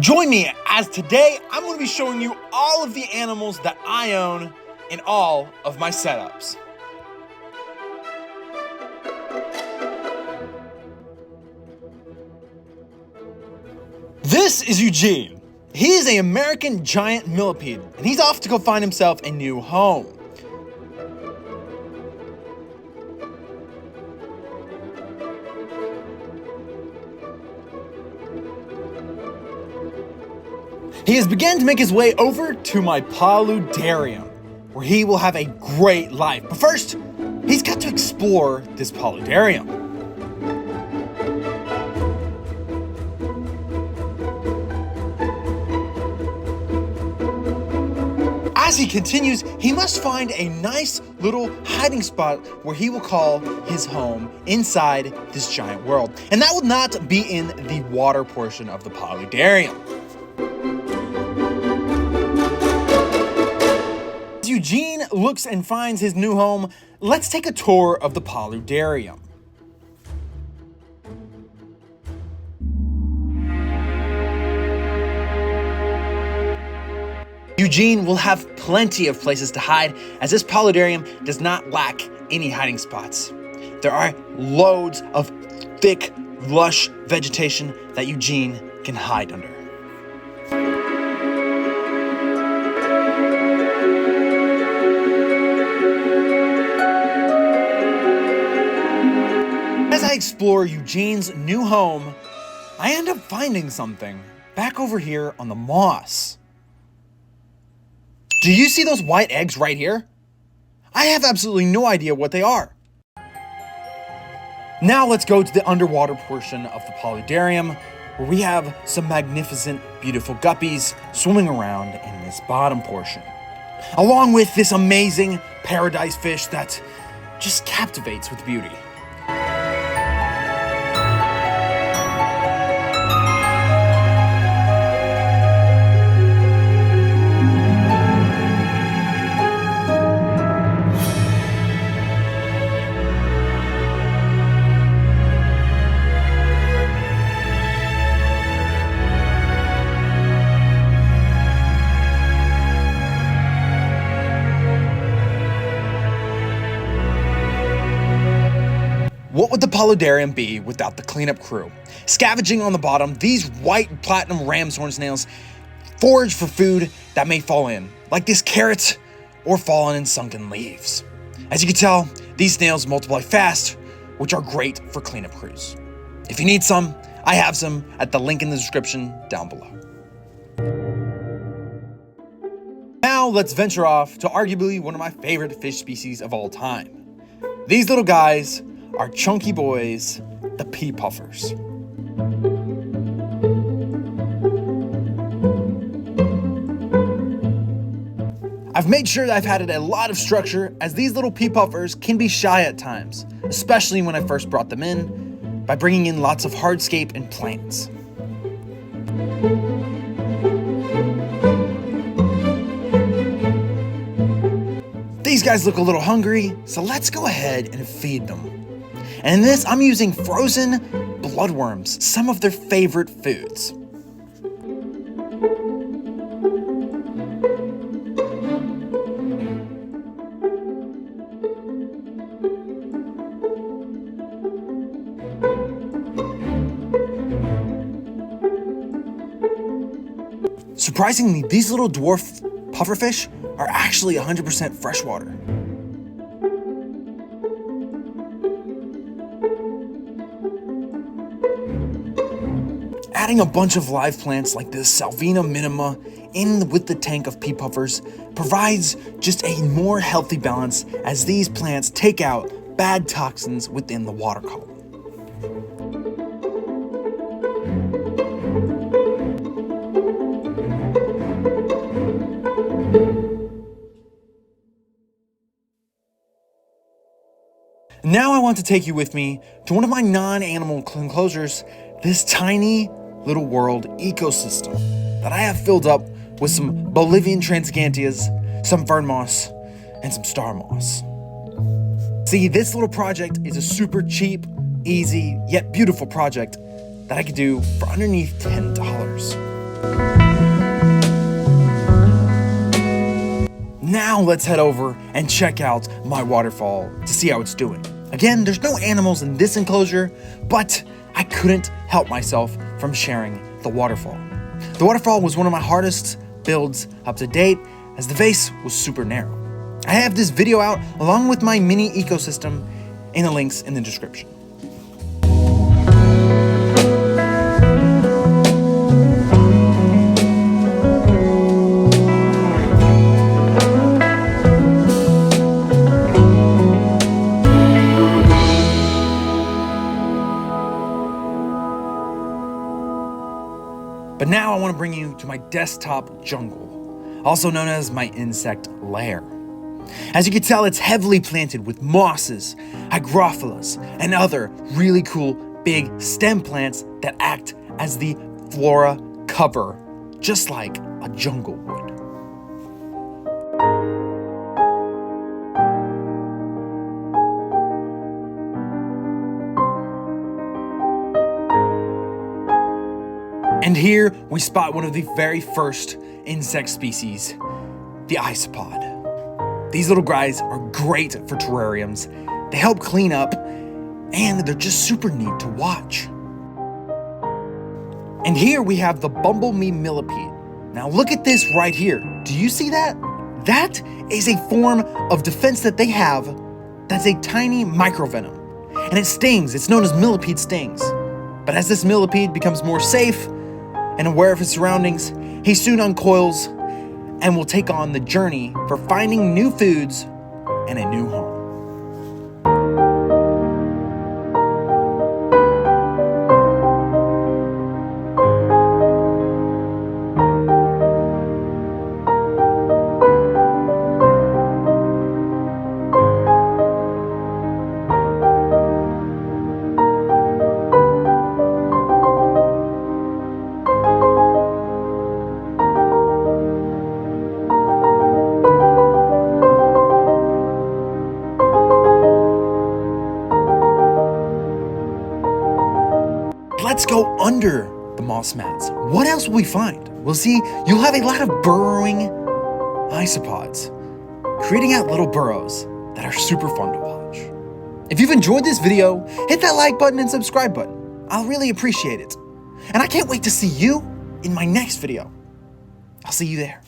Join me as today I'm going to be showing you all of the animals that I own in all of my setups. This is Eugene. He is an American giant millipede, and he's off to go find himself a new home. He has begun to make his way over to my Paludarium, where he will have a great life. But first, he's got to explore this Paludarium. As he continues, he must find a nice little hiding spot where he will call his home inside this giant world. And that will not be in the water portion of the Paludarium. As Eugene looks and finds his new home, let's take a tour of the Paludarium. Eugene will have plenty of places to hide, as this Paludarium does not lack any hiding spots. There are loads of thick, lush vegetation that Eugene can hide under. As I explore Eugene's new home, I end up finding something back over here on the moss. Do you see those white eggs right here? I have absolutely no idea what they are. Now let's go to the underwater portion of the Paludarium, where we have some magnificent, beautiful guppies swimming around in this bottom portion, along with this amazing paradise fish that just captivates with beauty. What would the Paludarium be without the cleanup crew? Scavenging on the bottom, these white platinum ram's horn snails forage for food that may fall in, like this carrot or fallen and sunken leaves. As you can tell, these snails multiply fast, which are great for cleanup crews. If you need some, I have some at the link in the description down below. Now let's venture off to arguably one of my favorite fish species of all time. These little guys are Chonky Boys, the pea puffers. I've made sure that I've added a lot of structure, as these little pea puffers can be shy at times, especially when I first brought them in, by bringing in lots of hardscape and plants. These guys look a little hungry, so let's go ahead and feed them. And in this, I'm using frozen bloodworms, some of their favorite foods. Surprisingly, these little dwarf pufferfish are actually 100% freshwater. Adding a bunch of live plants like this Salvina minima in with the tank of pea puffers provides just a more healthy balance, as these plants take out bad toxins within the water column. Now I want to take you with me to one of my non-animal enclosures, this tiny little world ecosystem that I have filled up with some Bolivian transgantias, some fern moss, and some star moss. See, this little project is a super cheap, easy, yet beautiful project that I could do for underneath $10. Now let's head over and check out my waterfall to see how it's doing. Again, there's no animals in this enclosure, but I couldn't help myself from sharing the waterfall. The waterfall was one of my hardest builds up to date, as the vase was super narrow. I have this video out along with my mini ecosystem in the links in the description. But now I want to bring you to my desktop jungle, also known as my insect lair. As you can tell, it's heavily planted with mosses, hygrophillas, and other really cool big stem plants that act as the flora cover, just like a jungle would. And here we spot one of the very first insect species, the isopod. These little guys are great for terrariums. They help clean up, and they're just super neat to watch. And here we have the bumblebee millipede. Now look at this right here. Do you see that? That is a form of defense that they have that's a tiny microvenom. And it stings. It's known as millipede stings. But as this millipede becomes more safe and aware of his surroundings, he soon uncoils and will take on the journey for finding new foods and a new home. Let's go under the moss mats. What else will we find? We'll see. You'll have a lot of burrowing isopods, creating out little burrows that are super fun to watch. If you've enjoyed this video, hit that like button and subscribe button. I'll really appreciate it. And I can't wait to see you in my next video. I'll see you there.